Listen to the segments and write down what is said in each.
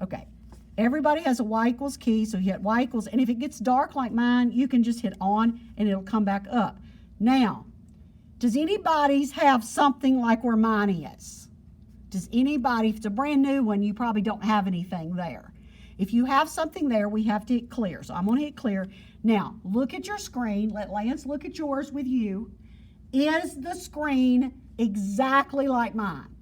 Okay. Everybody has a y equals key, so you hit y equals, and if it gets dark like mine, you can just hit on and it'll come back up. Now, does anybody's have something like where mine is? Does anybody, if it's a brand new one, you probably don't have anything there. If you have something there, we have to hit clear. So I'm going to hit clear. Now, look at your screen. Let Lance look at yours with you. Is the screen exactly like mine?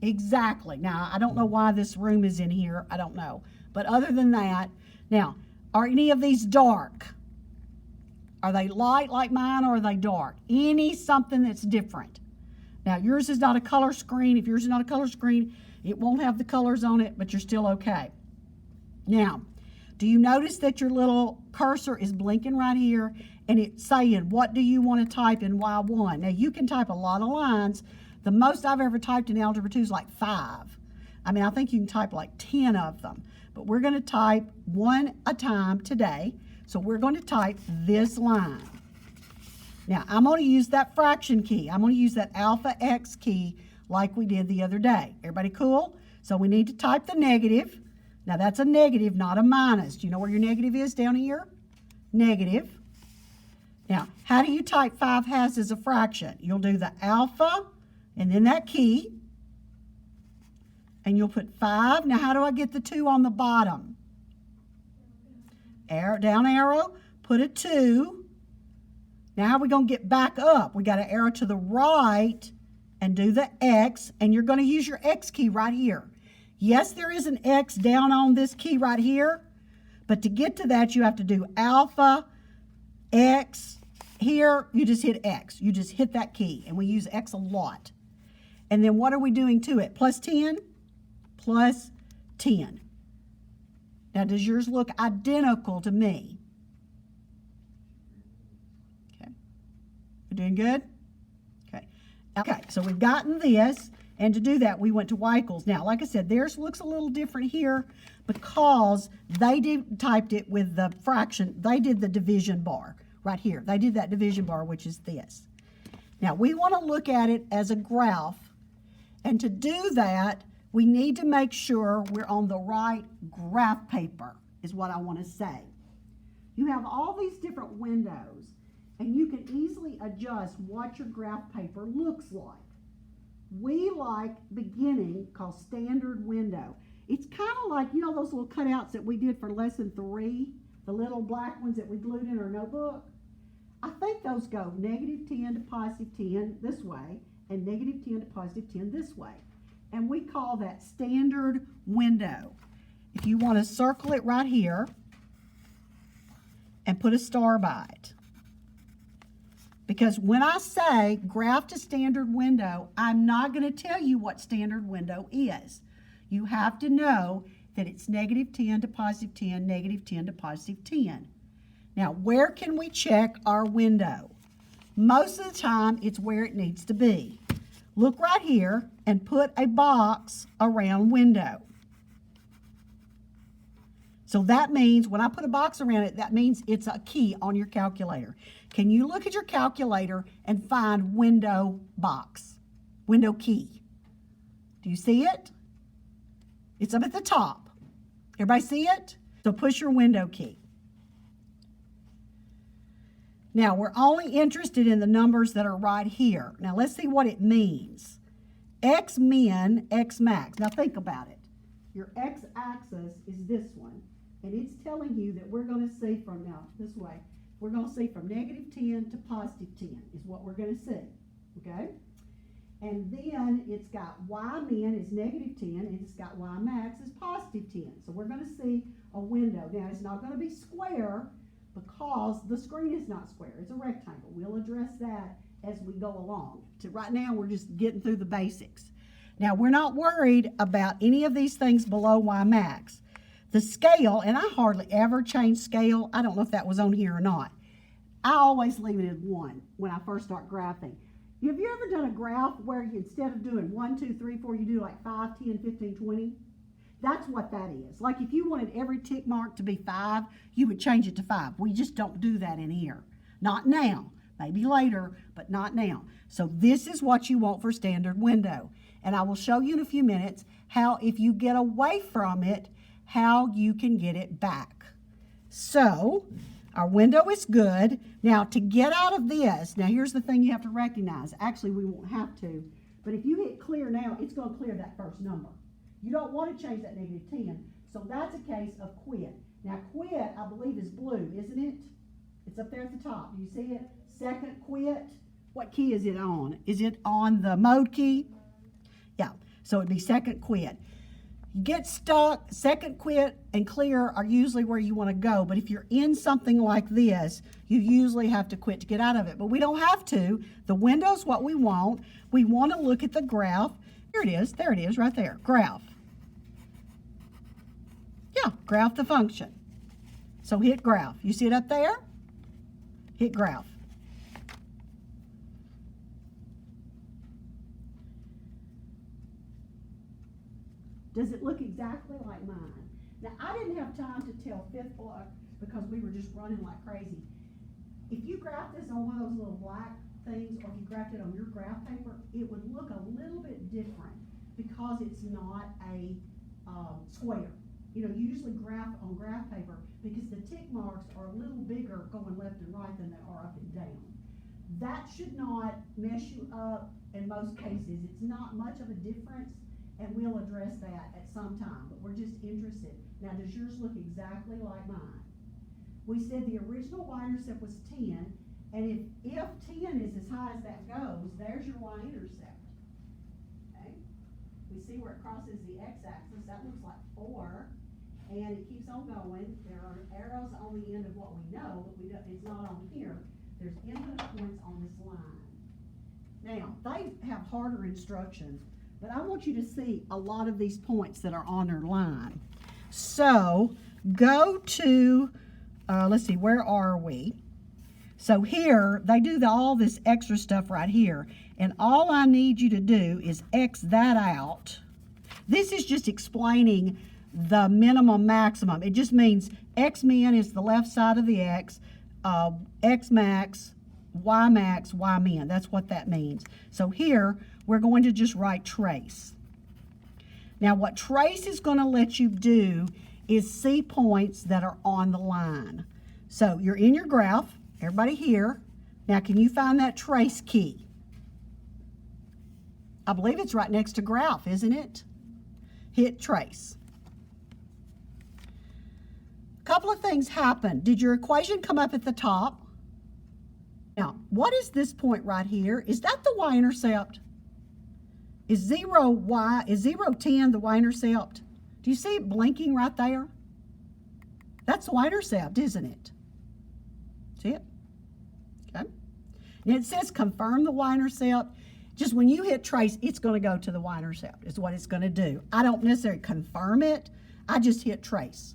Exactly. Now, I don't know why this room is in here. I don't know. But other than that, now, are any of these dark? Are they light like mine or are they dark? Any something that's different. Now, yours is not a color screen. If yours is not a color screen, it won't have the colors on it, but you're still okay. Now, do you notice that your little cursor is blinking right here and it's saying, what do you want to type in Y1? Now, you can type a lot of lines. The most I've ever typed in Algebra 2 is like 5. I mean, I think you can type like 10 of them. But we're going to type one a time today. So we're going to type this line. Now, I'm going to use that fraction key. I'm going to use that alpha x key like we did the other day. Everybody cool? So we need to type the negative. Now, that's a negative, not a minus. Do you know where your negative is down here? Negative. Now, how do you type 5 halves as a fraction? You'll do the alpha and then that key. And you'll put 5. Now, how do I get the 2 on the bottom? Arrow, down arrow, put a 2. Now, how are we going to get back up? We got to arrow to the right and do the X, and you're going to use your X key right here. Yes, there is an X down on this key right here, but to get to that, you have to do alpha, X. Here, you just hit X. You just hit that key, and we use X a lot. And then what are we doing to it? Plus 10? Plus 10. Now, does yours look identical to me? Okay. We're doing good? Okay. Okay, so we've gotten this, and to do that, we went to y equals. Now, like I said, theirs looks a little different here because they typed it with the fraction. They did the division bar right here. They did that division bar, which is this. Now, we want to look at it as a graph, and to do that, we need to make sure we're on the right graph paper, is what I want to say. You have all these different windows, and you can easily adjust what your graph paper looks like. We like beginning called standard window. It's kind of like, you know, those little cutouts that we did for lesson 3, the little black ones that we glued in our notebook? I think those go -10 to +10 this way, and -10 to +10 this way. And we call that standard window. If you want to circle it right here and put a star by it. Because when I say graph to standard window, I'm not going to tell you what standard window is. You have to know that it's -10 to +10, -10 to +10. Now, where can we check our window? Most of the time, it's where it needs to be. Look right here and put a box around window. So that means when I put a box around it, that means it's a key on your calculator. Can you look at your calculator and find window box, window key? Do you see it? It's up at the top. Everybody see it? So push your window key. Now, we're only interested in the numbers that are right here. Now, let's see what it means. X min, X max. Now, think about it. Your x-axis is this one, and it's telling you that we're going to see from, now, this way, we're going to see from -10 to +10 is what we're going to see, okay? And then it's got y min is -10, and it's got y max is +10. So we're going to see a window. Now, it's not going to be square, because the screen is not square, it's a rectangle. We'll address that as we go along. So right now, we're just getting through the basics. Now, we're not worried about any of these things below Y max. The scale, and I hardly ever change scale. I don't know if that was on here or not. I always leave it at 1 when I first start graphing. Have you ever done a graph where you, instead of doing 1, 2, 3, 4, you do like 5, 10, 15, 20? That's what that is. Like if you wanted every tick mark to be 5, you would change it to 5. We just don't do that in here. Not now. Maybe later, but not now. So this is what you want for standard window. And I will show you in a few minutes how if you get away from it, how you can get it back. So our window is good. Now to get out of this, now here's the thing you have to recognize. Actually, we won't have to, but if you hit clear now, it's going to clear that first number. You don't want to change that -10, so that's a case of quit. Now quit, I believe, is blue, isn't it? It's up there at the top. Do you see it? Second quit. What key is it on? Is it on the mode key? Yeah, so it'd be second quit. You get stuck, second quit and clear are usually where you want to go, but if you're in something like this, you usually have to quit to get out of it, but we don't have to. The window's what we want. We want to look at the graph. Here it is, there it is, right there, graph. Yeah, graph the function. So hit graph. You see it up there? Hit graph. Does it look exactly like mine? Now, I didn't have time to tell fifth block because we were just running like crazy. If you graphed this on one of those little black things, or if you graphed it on your graph paper, it would look a little bit different because it's not a square. You know, you usually graph on graph paper because the tick marks are a little bigger going left and right than they are up and down. That should not mess you up in most cases. It's not much of a difference, and we'll address that at some time, but we're just interested. Now, does yours look exactly like mine? We said the original y-intercept was 10, and if 10 is as high as that goes, there's your y-intercept. Okay? We see where it crosses the x-axis. That looks like 4, and it keeps on going. There are arrows on the end of what we know, but it's not on here. There's infinite points on this line. Now, they have harder instructions, but I want you to see a lot of these points that are on their line. So go to, let's see, where are we? So here, they do all this extra stuff right here. And all I need you to do is X that out. This is just explaining the minimum maximum. It just means X min is the left side of the X, X max, Y max, Y min. That's what that means. So here, we're going to just write trace. Now what trace is going to let you do is see points that are on the line. So you're in your graph, everybody here. Now can you find that trace key? I believe it's right next to graph, isn't it? Hit trace. A couple of things happened. Did your equation come up at the top? Now, what is this point right here? Is that the y-intercept? Is 0, 10 the y-intercept? Do you see it blinking right there? That's the y-intercept, isn't it? See it? Okay. And it says confirm the y-intercept. Just when you hit trace, it's going to go to the y-intercept, is what it's going to do. I don't necessarily confirm it. I just hit trace.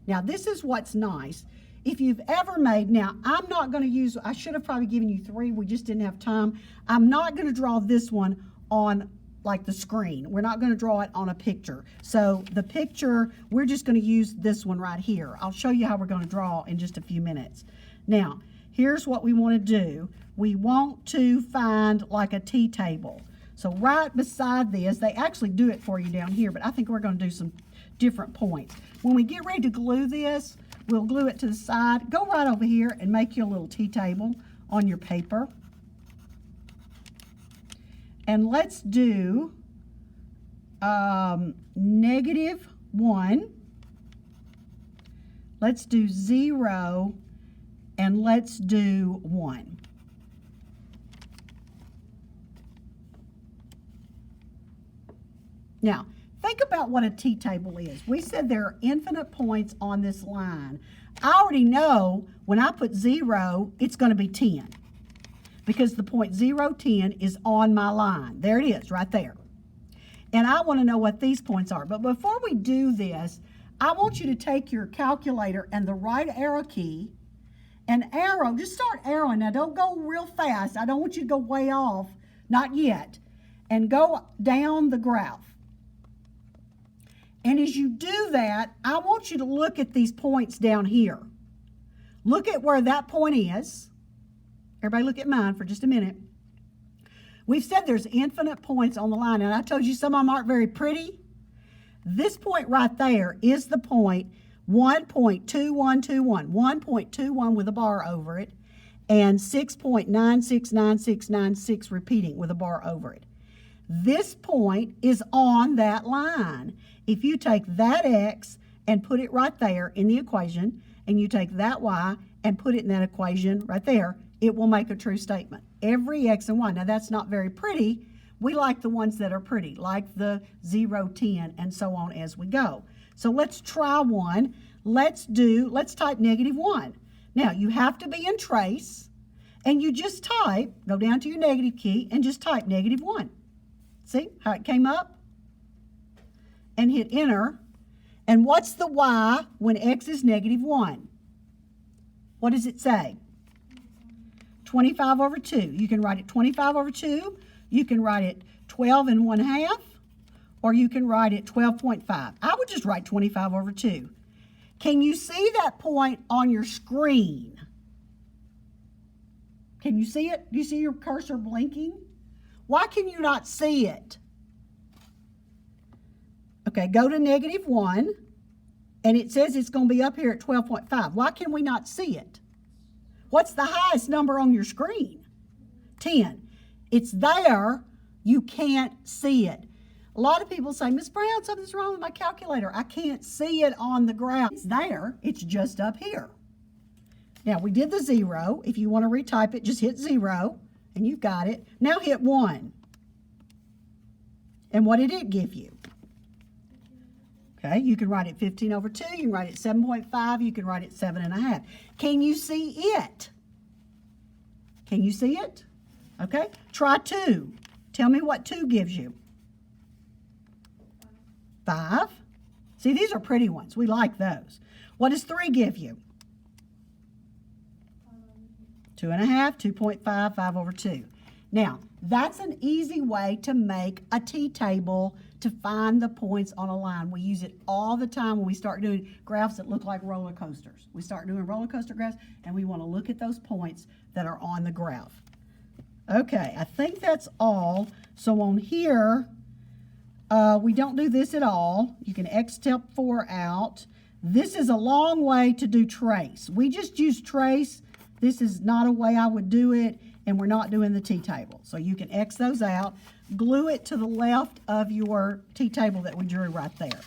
Now, this is what's nice. If you've ever made, now, I'm not going to use, I should have probably given you 3. We just didn't have time. I'm not going to draw this one on like the screen. We're not going to draw it on a picture. So the picture, we're just going to use this one right here. I'll show you how we're going to draw in just a few minutes. Now, here's what we want to do. We want to find like a T-table. So right beside this, they actually do it for you down here, but I think we're going to do some different points. When we get ready to glue this, we'll glue it to the side. Go right over here and make you a little T-table on your paper. And let's do -1. Let's do 0, and let's do 1. Now, think about what a T-table is. We said there are infinite points on this line. I already know when I put 0, it's going to be 10. Because the point 0, 10 is on my line. There it is, right there. And I want to know what these points are. But before we do this, I want you to take your calculator and the right arrow key and arrow, just start arrowing. Now, don't go real fast. I don't want you to go way off, not yet. And go down the graph. And as you do that, I want you to look at these points down here. Look at where that point is. Everybody look at mine for just a minute. We've said there's infinite points on the line, and I told you some of them aren't very pretty. This point right there is the point 1.2121, 1.21 with a bar over it, and 6.969696 repeating with a bar over it. This point is on that line. If you take that x and put it right there in the equation, and you take that y and put it in that equation right there, it will make a true statement. Every x and y. Now that's not very pretty. We like the ones that are pretty, like the 0, 10, and so on as we go. So let's try one. Let's type -1. Now you have to be in trace, and you just type, go down to your negative key and just type -1. See how it came up? And hit enter. And what's the y when x is -1? What does it say? 25 over 2. You can write it 25 over 2. You can write it 12 1/2. Or you can write it 12.5. I would just write 25 over 2. Can you see that point on your screen? Can you see it? Do you see your cursor blinking? Why can you not see it? Okay, go to -1, and it says it's going to be up here at 12.5. Why can we not see it? What's the highest number on your screen? 10. It's there. You can't see it. A lot of people say, Miss Brown, something's wrong with my calculator. I can't see it on the graph. It's there. It's just up here. Now, we did the 0. If you want to retype it, just hit 0, and you've got it. Now hit 1. And what did it give you? Okay, you can write it 15 over 2. You can write it 7.5. You can write it 7.5. Can you see it? Can you see it? Okay, try 2. Tell me what 2 gives you. 5. See, these are pretty ones. We like those. What does 3 give you? 2.5, 2.5, 5 over 2. Now, that's an easy way to make a t-table to find the points on a line. We use it all the time when we start doing graphs that look like roller coasters. We start doing roller coaster graphs, and we want to look at those points that are on the graph. Okay, I think that's all. So on here, we don't do this at all. You can X step 4 out. This is a long way to do trace. We just use trace. This is not a way I would do it, and we're not doing the t-table. So you can X those out, glue it to the left of your t-table that we drew right there.